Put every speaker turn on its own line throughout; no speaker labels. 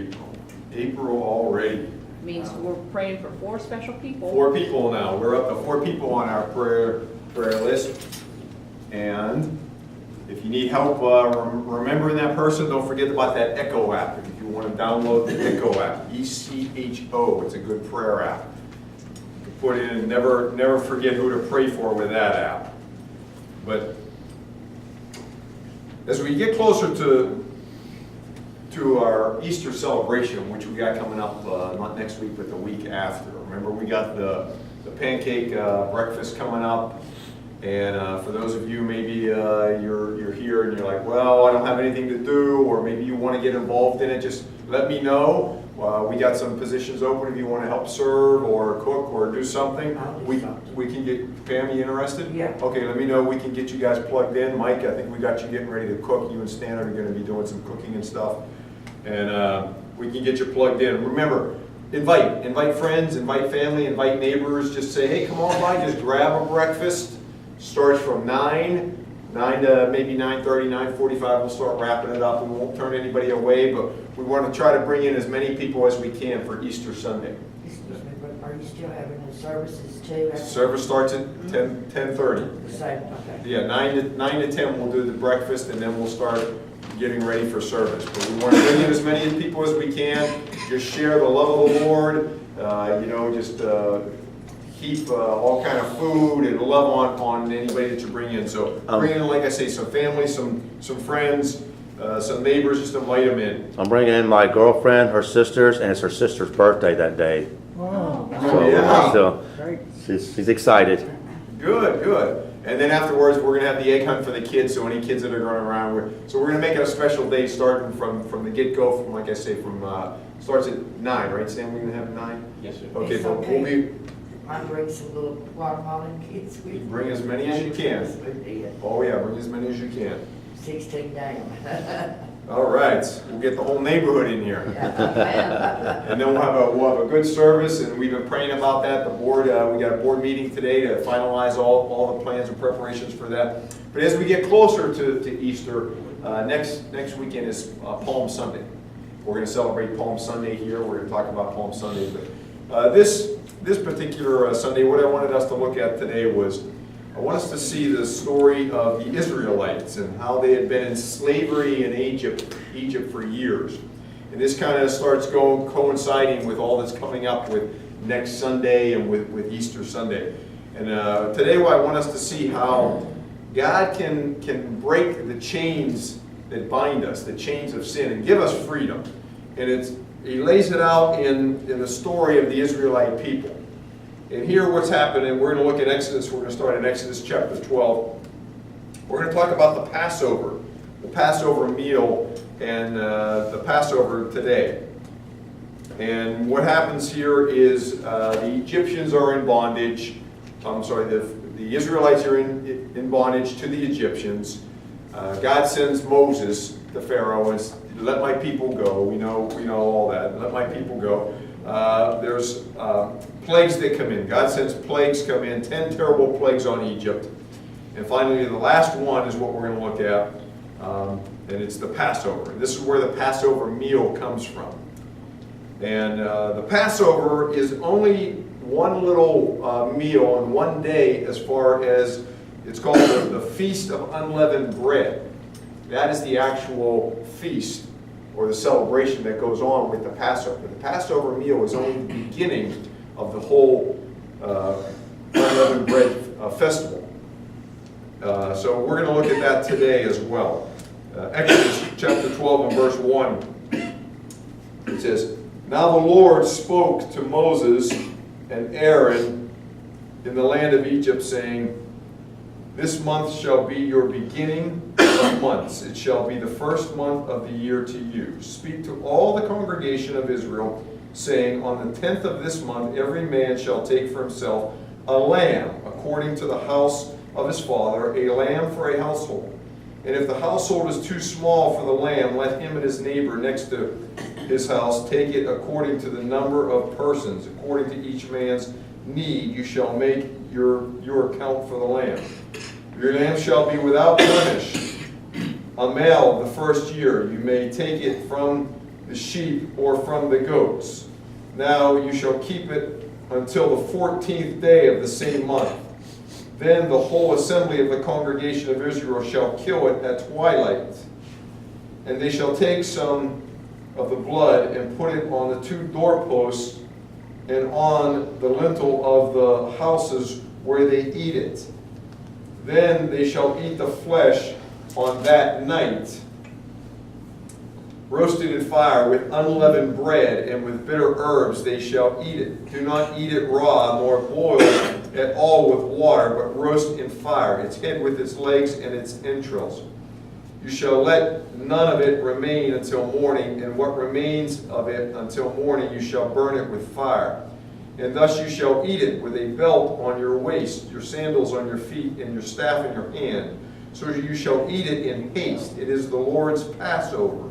April. April already.
Means we're praying for 4 special people.
4 people now. We're up to 4 people on our prayer list. And if you need help remembering that person, don't forget about that Echo app. If you want to download the Echo app, ECHO, it's a good prayer app. You can put in and never forget who to pray for with that app. But as we get closer to our Easter celebration, which we got coming up not next week, but the week after. Remember, we got the pancake breakfast coming up. And for those of you, maybe you're here and you're like, well, I don't have anything to do, or maybe you want to get involved in it, just let me know. We got some positions open if you want to help serve or cook or do something. We can get, Pam, you interested?
Yeah.
Okay, let me know. We can get you guys plugged in. Mike, I think we got you getting ready to cook. You and Stan are going to be doing some cooking and stuff. And we can get you plugged in. Remember, invite friends, invite family, invite neighbors. Just say, hey, come on by, just grab a breakfast. Starts from 9 to maybe 9:30, 9:45. We'll start wrapping it up. We won't turn anybody away, but we want to try to bring in as many people as we can for Easter Sunday.
Excuse me, but are you still having the services too?
Service starts at 10:30.
The same, okay.
Yeah, 9 to 10 we'll do the breakfast, and then we'll start getting ready for service. But we want to bring in as many people as we can. Just share the love of the Lord. Just keep all kind of food and love on anybody that you bring in. So bring in, like I say, some family, some friends, some neighbors. Just invite them in.
I'm bringing in my girlfriend, her sisters, and it's her sister's birthday that day.
Wow.
Oh, yeah.
So she's excited.
Good. And then afterwards, we're going to have the egg hunt for the kids, so any kids that are going around. So we're going to make it a special day starting from the get-go, from, like I say, starts at 9, right, Stan? We're going to have 9?
Yes, sir.
Okay,
It's
but
okay.
we'll be...
I bring some little Guatemalan kids with me.
Bring as many as you can. Oh, yeah, bring as many as you can.
16 down.
All right, we'll get the whole neighborhood in here.
Amen.
And then we'll have a good service, and we've been praying about that. The board, we got a board meeting today to finalize all the plans and preparations for that. But as we get closer to Easter, next weekend is Palm Sunday. We're going to celebrate Palm Sunday here. We're going to talk about Palm Sunday. But this particular Sunday, what I wanted us to look at today was, I want us to see the story of the Israelites and how they had been in slavery in Egypt for years. And this kind of starts coinciding with all that's coming up with next Sunday and with Easter Sunday. And today I want us to see how God can break the chains that bind us, the chains of sin, and give us freedom. And He lays it out in the story of the Israelite people. And here what's happening, we're going to look at Exodus. We're going to start in Exodus chapter 12. We're going to talk about the Passover meal, and the Passover today. And what happens here is the Egyptians are in bondage. The Israelites are in bondage to the Egyptians. God sends Moses to Pharaoh and says, let my people go. We know all that. Let my people go. There's plagues that come in. God sends plagues come in, 10 terrible plagues on Egypt. And finally, the last one is what we're going to look at, and it's the Passover. And this is where the Passover meal comes from. And the Passover is only one little meal on one day, as far as it's called the Feast of Unleavened Bread. That is the actual feast or the celebration that goes on with the Passover. The Passover meal is only the beginning of the whole unleavened bread festival. So we're going to look at that today as well. Exodus chapter 12 and verse 1. It says, Now the Lord spoke to Moses and Aaron in the land of Egypt, saying, This month shall be your beginning of months. It shall be the first month of the year to you. Speak to all the congregation of Israel, saying, On the 10th of this month every man shall take for himself a lamb, according to the house of his father, a lamb for a household. And if the household is too small for the lamb, let him and his neighbor next to his house take it according to the number of persons. According to each man's need, you shall make your account for the lamb. Your lamb shall be without blemish, a male of the first year. You may take it from the sheep or from the goats. Now you shall keep it until the 14th day of the same month. Then the whole assembly of the congregation of Israel shall kill it at twilight. And they shall take some of the blood and put it on the 2 doorposts and on the lintel of the houses where they eat it. Then they shall eat the flesh on that night, roasted in fire with unleavened bread, and with bitter herbs they shall eat it. Do not eat it raw, nor boil it at all with water, but roast in fire, its head with its legs and its entrails. You shall let none of it remain until morning, and what remains of it until morning you shall burn it with fire. And thus you shall eat it with a belt on your waist, your sandals on your feet, and your staff in your hand. So you shall eat it in haste. It is the Lord's Passover.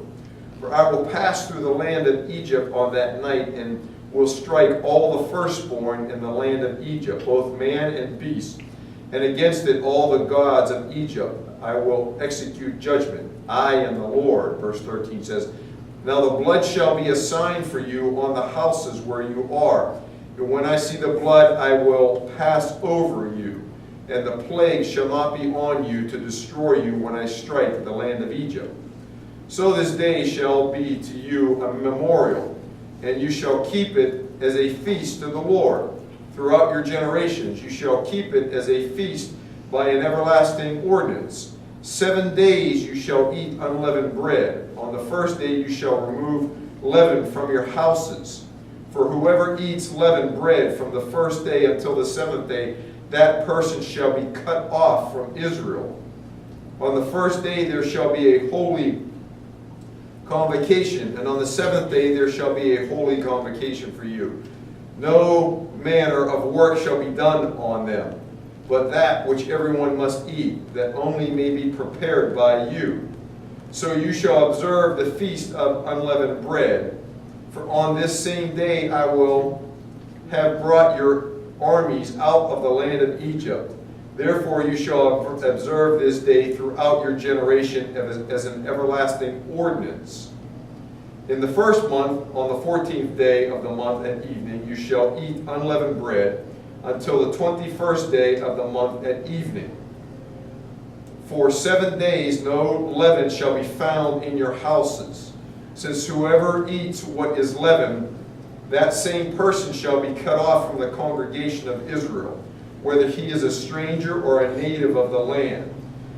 For I will pass through the land of Egypt on that night, and will strike all the firstborn in the land of Egypt, both man and beast. And against it all the gods of Egypt I will execute judgment. I am the Lord. Verse 13 says, Now the blood shall be a sign for you on the houses where you are. And when I see the blood, I will pass over you, and the plague shall not be on you to destroy you when I strike the land of Egypt. So this day shall be to you a memorial, and you shall keep it as a feast to the Lord. Throughout your generations you shall keep it as a feast by an everlasting ordinance. 7 days you shall eat unleavened bread. On the first day you shall remove leaven from your houses. For whoever eats leavened bread from the first day until the 7th day, that person shall be cut off from Israel. On the first day there shall be a holy convocation, and on the 7th day there shall be a holy convocation for you. No manner of work shall be done on them, but that which everyone must eat, that only may be prepared by you. So you shall observe the feast of unleavened bread. For on this same day I will have brought your armies out of the land of Egypt. Therefore you shall observe this day throughout your generation as an everlasting ordinance. In the first month, on the 14th day of the month at evening, you shall eat unleavened bread until the 21st day of the month at evening. For 7 days no leaven shall be found in your houses. Since whoever eats what is leavened, that same person shall be cut off from the congregation of Israel, whether he is a stranger or a native of the land.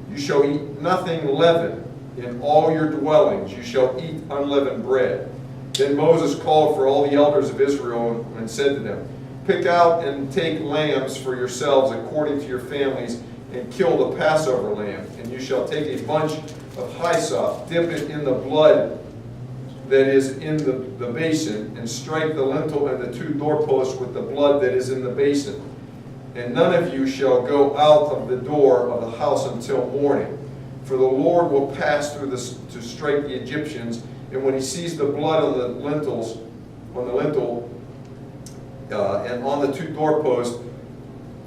You shall eat nothing leavened in all your dwellings. You shall eat unleavened bread. Then Moses called for all the elders of Israel and said to them, Pick out and take lambs for yourselves according to your families, and kill the Passover lamb. And you shall take a bunch of hyssop, dip it in the blood that is in the basin, and strike the lintel and the 2 doorposts with the blood that is in the basin. And none of you shall go out of the door of the house until morning. For the Lord will pass through this to strike the Egyptians, and when he sees the blood on the lintel, and on the 2 doorposts,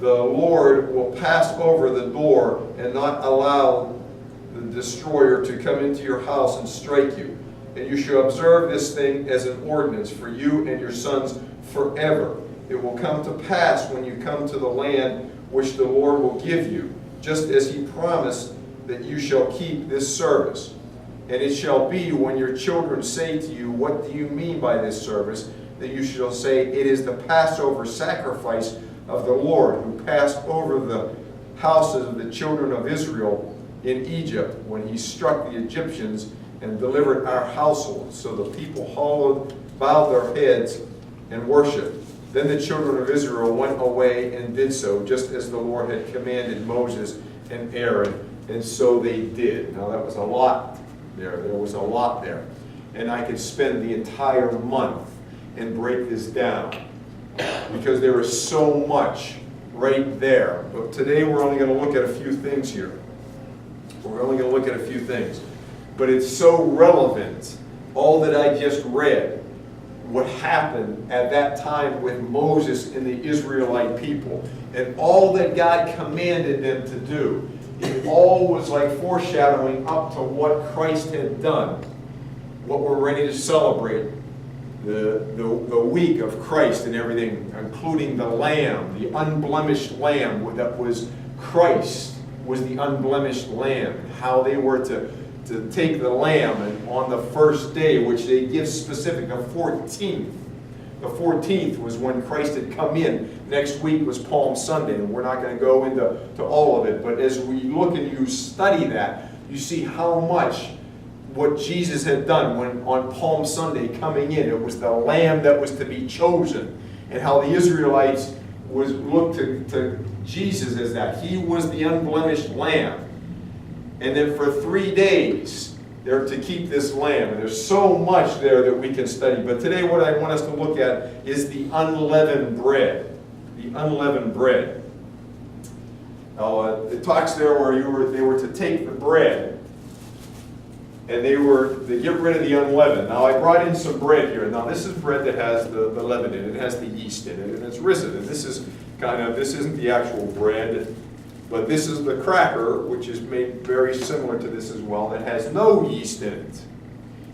the Lord will pass over the door and not allow the destroyer to come into your house and strike you. And you shall observe this thing as an ordinance for you and your sons forever. It will come to pass when you come to the land which the Lord will give you, just as he promised that you shall keep this service. And it shall be when your children say to you, What do you mean by this service? That you shall say, It is the Passover sacrifice of the Lord, who passed over the houses of the children of Israel in Egypt when he struck the Egyptians and delivered our households. So the people bowed their heads and worshiped. Then the children of Israel went away and did so, just as the Lord had commanded Moses and Aaron, and so they did. Now that was a lot there. There was a lot there. And I could spend the entire month and break this down, because there is so much right there. But today we're only going to look at a few things here. We're only going to look at a few things. But it's so relevant, all that I just read, what happened at that time with Moses and the Israelite people, and all that God commanded them to do. It all was like foreshadowing up to what Christ had done. what we're ready to celebrate, the week of Christ and everything, including the Lamb, the unblemished Lamb that was Christ, was the unblemished Lamb, and how they were to take the Lamb and on the first day, which they give specific, the 14th. The 14th was when Christ had come in. Next week was Palm Sunday, and we're not going to go into all of it, but as we look and you study that, you see how much what Jesus had done when on Palm Sunday coming in. It was the Lamb that was to be chosen, and how the Israelites looked to Jesus as that. He was the unblemished Lamb. And then for 3 days, they're to keep this lamb. And there's so much there that we can study. But today what I want us to look at is the unleavened bread. The unleavened bread. Now, it talks there where they were to take the bread and they were to get rid of the unleavened. Now I brought in some bread here. Now this is bread that has the leaven in it. It has the yeast in it, and it's risen. And this isn't the actual bread. But this is the cracker, which is made very similar to this as well, that has no yeast in it.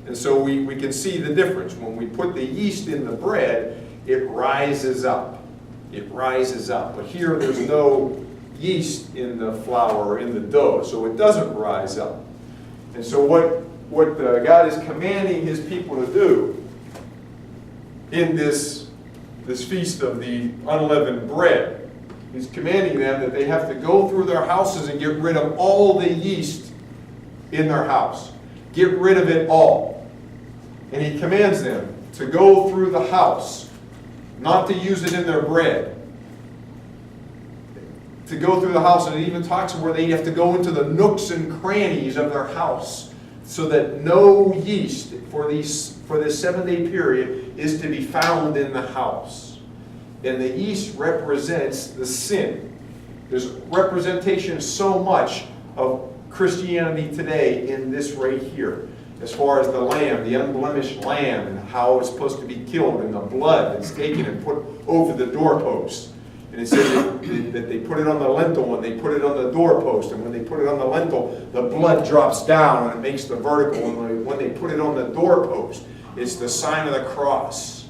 And so we can see the difference. When we put the yeast in the bread, it rises up. It rises up. But here there's no yeast in the flour or in the dough, so it doesn't rise up. And so what God is commanding His people to do in this feast of the unleavened bread, He's commanding them that they have to go through their houses and get rid of all the yeast in their house. Get rid of it all. And He commands them to go through the house, not to use it in their bread. To go through the house, and it even talks where they have to go into the nooks and crannies of their house so that no yeast for this 7-day period is to be found in the house. And the yeast represents the sin. There's representation so much of Christianity today in this right here. As far as the lamb, the unblemished lamb, and how it's supposed to be killed, and the blood that's taken and put over the doorpost. And it says that they put it on the lintel and they put it on the doorpost. And when they put it on the lintel, the blood drops down and it makes the vertical. And when they put it on the doorpost, it's the sign of the cross.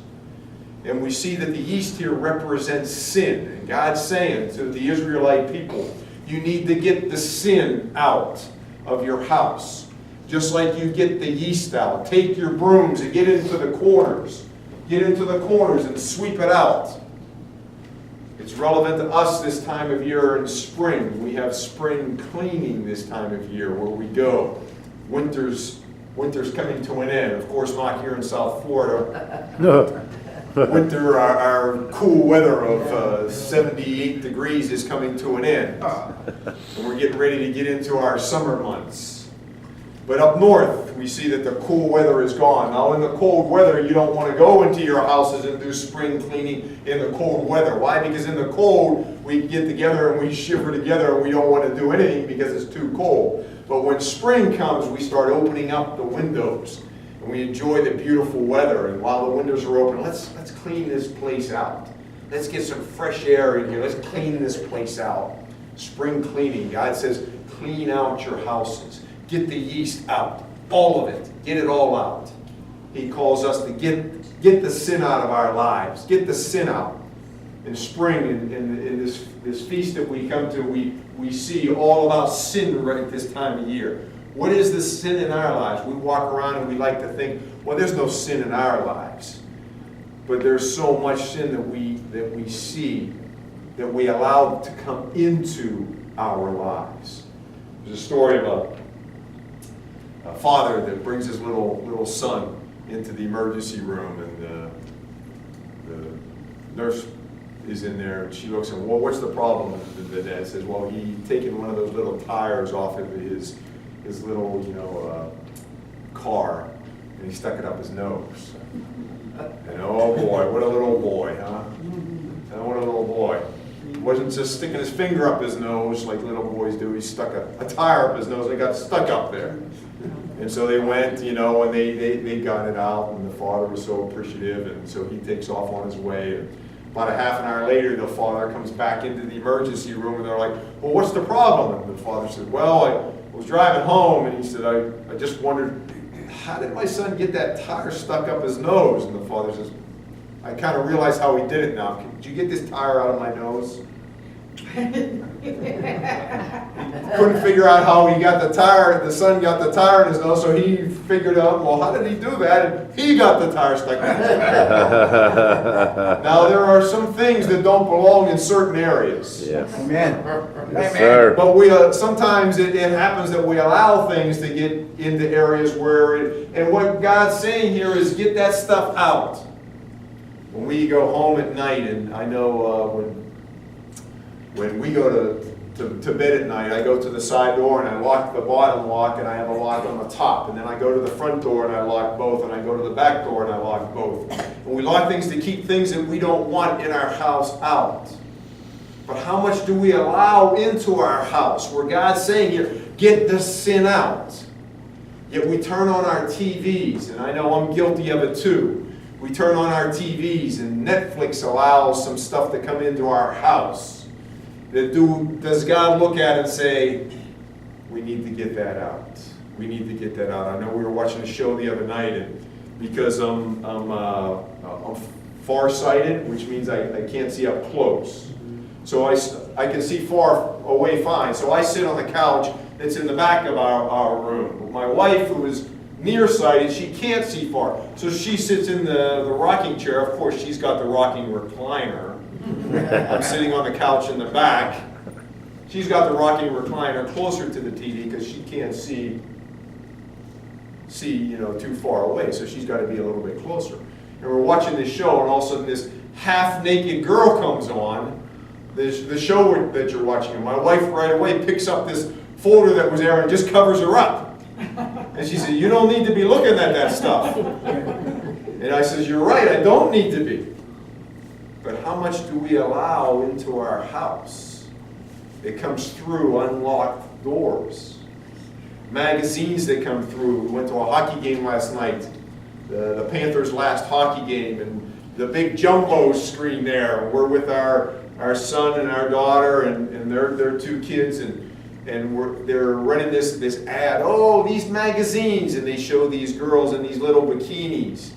And we see that the yeast here represents sin. And God's saying to the Israelite people, you need to get the sin out of your house. Just like you get the yeast out. Take your brooms and get into the corners. Get into the corners and sweep it out. It's relevant to us this time of year in spring. We have spring cleaning this time of year where we go. Winter's coming to an end. Of course, not here in South Florida.
No.
Winter, our cool weather of 78 degrees is coming to an end. And we're getting ready to get into our summer months. But up north, we see that the cool weather is gone. Now in the cold weather, you don't want to go into your houses and do spring cleaning in the cold weather. Why? Because in the cold, we get together and we shiver together and we don't want to do anything because it's too cold. But when spring comes, we start opening up the windows. And we enjoy the beautiful weather. And while the windows are open, let's clean this place out. Let's get some fresh air in here. Let's clean this place out. Spring cleaning. God says, clean out your houses. Get the yeast out. All of it. Get it all out. He calls us to get the sin out of our lives. Get the sin out. In spring, in this feast that we come to, we see all about sin right this time of year. What is the sin in our lives? We walk around and we like to think, well, there's no sin in our lives. But there's so much sin that we see, that we allow to come into our lives. There's a story of a father that brings his little son into the emergency room, and the nurse is in there, and she looks at him, well, what's the problem? And the dad says, well, he'd taken one of those little tires off of his little, car, and he stuck it up his nose. And oh boy, what a little boy, huh? And what a little boy. He wasn't just sticking his finger up his nose like little boys do. He stuck a tire up his nose and it got stuck up there. And so they went, and they got it out, and the father was so appreciative, and so he takes off on his way. And about a half an hour later, the father comes back into the emergency room, and they're like, well, what's the problem? And the father said, well, I was driving home, and he said, I just wondered, how did my son get that tire stuck up his nose? And the father says, I kind of realize how he did it now. Did you get this tire out of my nose? Couldn't figure out how he got the tire, the son got the tire in his nose, so he figured out, well, how did he do that? And he got the tire stuck in his nose. Now, there are some things that don't belong in certain areas.
Yes.
Amen.
Yes, sir.
But we sometimes it happens that we allow things to get into areas where, and what God's saying here is get that stuff out. When we go home at night, and I know when we go to bed at night, I go to the side door and I lock the bottom lock and I have a lock on the top. And then I go to the front door and I lock both. And I go to the back door and I lock both. And we lock things to keep things that we don't want in our house out. But how much do we allow into our house? Where God's saying here, get the sin out. Yet we turn on our TVs, and I know I'm guilty of it too. We turn on our TVs and Netflix allows some stuff to come into our house. Does God look at it and say, we need to get that out. We need to get that out. I know we were watching a show the other night, and because I'm farsighted, which means I can't see up close. So I can see far away fine. So I sit on the couch that's in the back of our room. My wife, who is nearsighted, she can't see far. So she sits in the rocking chair. Of course, she's got the rocking recliner. I'm sitting on the couch in the back. She's got the rocking recliner closer to the TV because she can't see too far away. So she's got to be a little bit closer. And we're watching this show, and all of a sudden this half-naked girl comes on. The show that you're watching, and my wife right away picks up this folder that was there and just covers her up. And she said, you don't need to be looking at that stuff. And I says, you're right, I don't need to be. But how much do we allow into our house? It comes through unlocked doors. Magazines that come through. We went to a hockey game last night, the Panthers' last hockey game, and the big jumbo screen there. We're with our son and our daughter and their two kids, and they're running this ad. Oh, these magazines, and they show these girls in these little bikinis,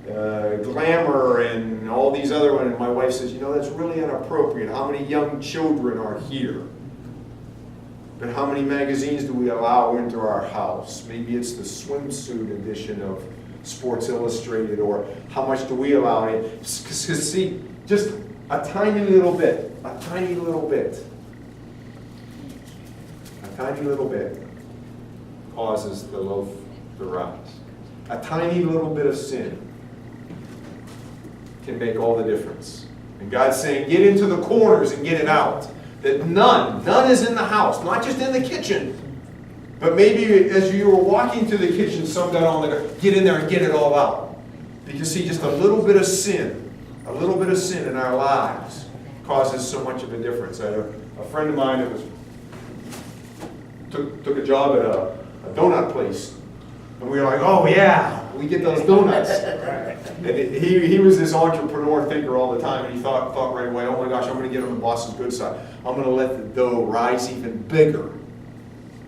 Glamour, and all these other ones. And my wife says, that's really inappropriate. How many young children are here? But how many magazines do we allow into our house? Maybe it's the swimsuit edition of Sports Illustrated, or how much do we allow in? Because see, just a tiny little bit causes the loaf to rise. A tiny little bit of sin can make all the difference. And God's saying, get into the corners and get it out. That none is in the house, not just in the kitchen, but maybe as you were walking to the kitchen, some got on there, get in there and get it all out. Because see, just a little bit of sin in our lives causes so much of a difference. I had a friend of mine that took a job at a donut place. And we were like, oh yeah, we get those donuts. And he was this entrepreneur thinker all the time, and he thought right away, oh my gosh, I'm going to get on the boss's good side. I'm going to let the dough rise even bigger.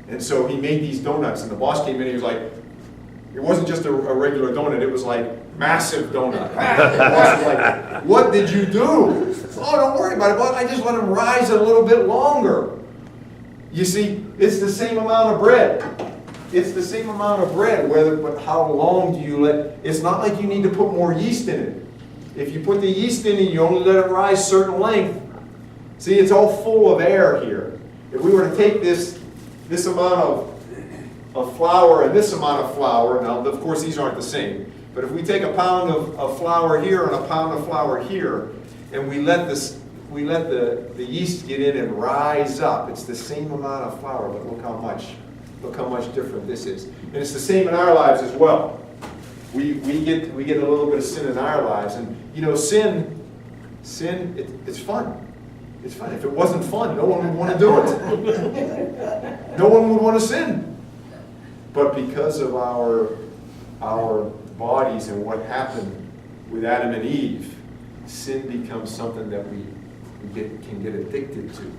And so he made these donuts, and the boss came in and he was like, it wasn't just a regular donut, it was like massive donut. The boss was like, what did you do? Oh, don't worry about it, boss. I just let them rise a little bit longer. You see, it's the same amount of bread. It's the same amount of bread, but how long do you let, it's not like you need to put more yeast in it. If you put the yeast in it, you only let it rise a certain length. See, it's all full of air here. If we were to take this amount of flour and this amount of flour, now of course these aren't the same, but if we take a pound of flour here and a pound of flour here, and we let the yeast get in and rise up, it's the same amount of flour, but look how much different this is. And it's the same in our lives as well. We get a little bit of sin in our lives, and sin, it's fun. It's fun. If it wasn't fun, no one would want to do it. No one would want to sin. But because of our bodies and what happened with Adam and Eve, sin becomes something that we can get addicted to.